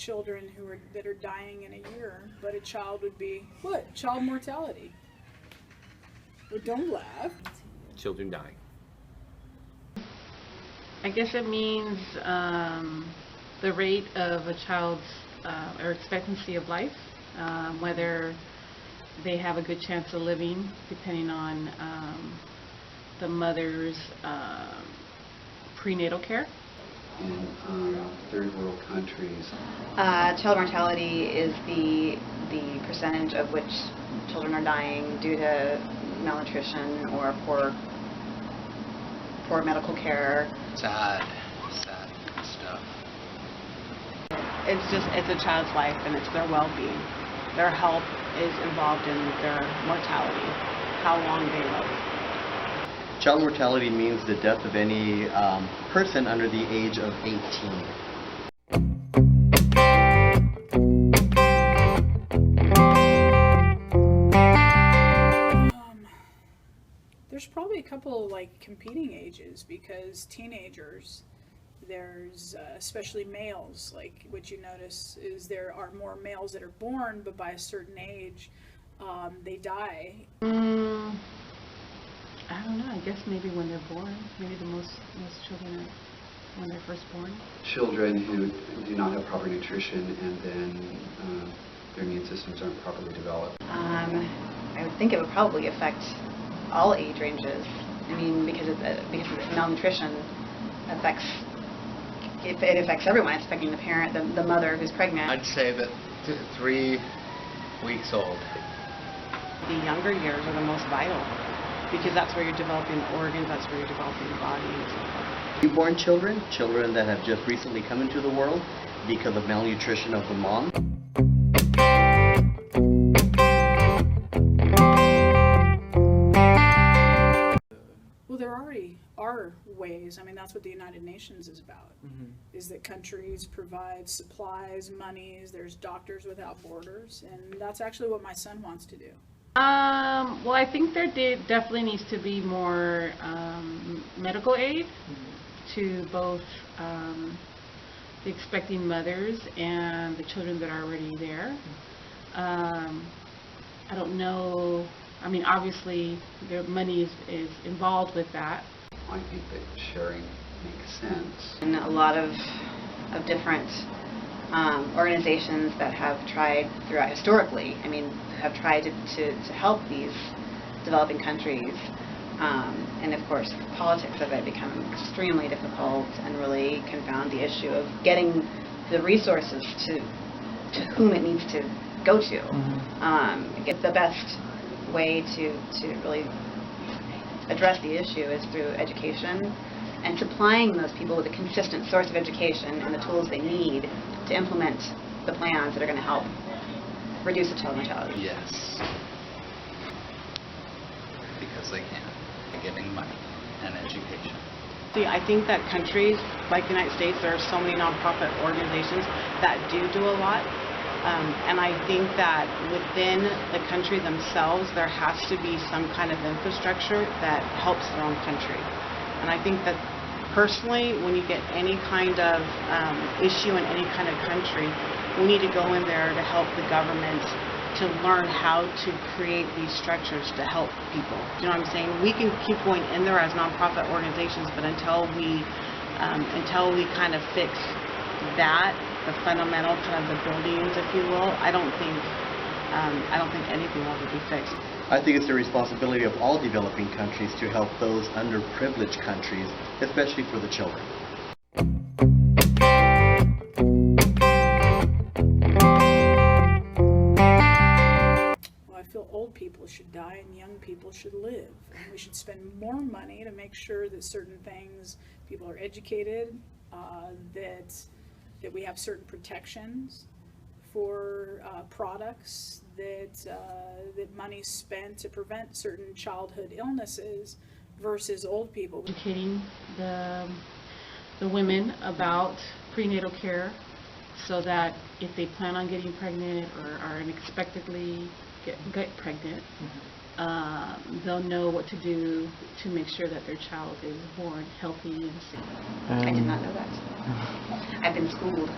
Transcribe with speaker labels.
Speaker 1: children that are dying in a year, but a child would be what? Child mortality. Well, don't laugh.
Speaker 2: Children dying.
Speaker 3: I guess it means the rate of a child's or expectancy of life, whether they have a good chance of living, depending on the mother's prenatal care.
Speaker 4: In third world countries,
Speaker 5: child mortality is the percentage of which children are dying due to malnutrition or poor medical care.
Speaker 6: Sad stuff.
Speaker 7: It's a child's life and it's their well-being. Their health is involved in their mortality, how long they live.
Speaker 8: Child mortality means the death of any person under the age of 18.
Speaker 1: There's probably a couple like competing ages, because teenagers, there's especially males, like what you notice is there are more males that are born, but by a certain age they die.
Speaker 3: I don't know. I guess maybe when they're born. Maybe the most children are when they're first born.
Speaker 4: children who do not have proper nutrition and then their immune systems aren't properly developed.
Speaker 5: I would think it would probably affect all age ranges. I mean, because malnutrition affects everyone. It's affecting the parent, the mother who's pregnant.
Speaker 6: I'd say that 3 weeks old.
Speaker 7: The younger years are the most vital because that's where you're developing organs, that's where you're developing the body and so forth.
Speaker 8: Newborn children, children that have just recently come into the world because of malnutrition of the mom.
Speaker 1: Well, there already are ways. I mean, that's what the United Nations is about, is that countries provide supplies, monies, there's Doctors Without Borders, and that's actually what my son wants to do.
Speaker 3: Well, I think there definitely needs to be more medical aid to both the expecting mothers and the children that are already there. I don't know. I mean, obviously, the money is involved with that.
Speaker 4: I think that sharing makes sense.
Speaker 5: And a lot of different organizations that have tried throughout historically, I mean, have tried to help these developing countries. And of course, the politics of it become extremely difficult and really confound the issue of getting the resources to whom it needs to go to. Get the best way to really address the issue is through education and supplying those people with a consistent source of education and the tools they need to implement the plans that are going to help reduce the child mortality.
Speaker 6: Yes. Because they can. By giving money and education.
Speaker 7: See, I think that countries like the United States, there are so many nonprofit organizations that do a lot. And I think that within the country themselves, there has to be some kind of infrastructure that helps their own country. And I think that personally, when you get any kind of issue in any kind of country, we need to go in there to help the government to learn how to create these structures to help people. You know what I'm saying? We can keep going in there as nonprofit organizations, but until we kind of fix that, the fundamental kind of the buildings, if you will, I don't think anything will ever be fixed.
Speaker 8: I think it's the responsibility of all developing countries to help those underprivileged countries, especially for the children.
Speaker 1: Well, I feel old people should die and young people should live. And we should spend more money to make sure that certain things, people are educated, that we have certain protections for products, that money's spent to prevent certain childhood illnesses versus old people.
Speaker 3: Educating the women about prenatal care so that if they plan on getting pregnant or are unexpectedly get pregnant, they'll know what to do to make sure that their child is born healthy and safe.
Speaker 5: I did not know that. I've been schooled.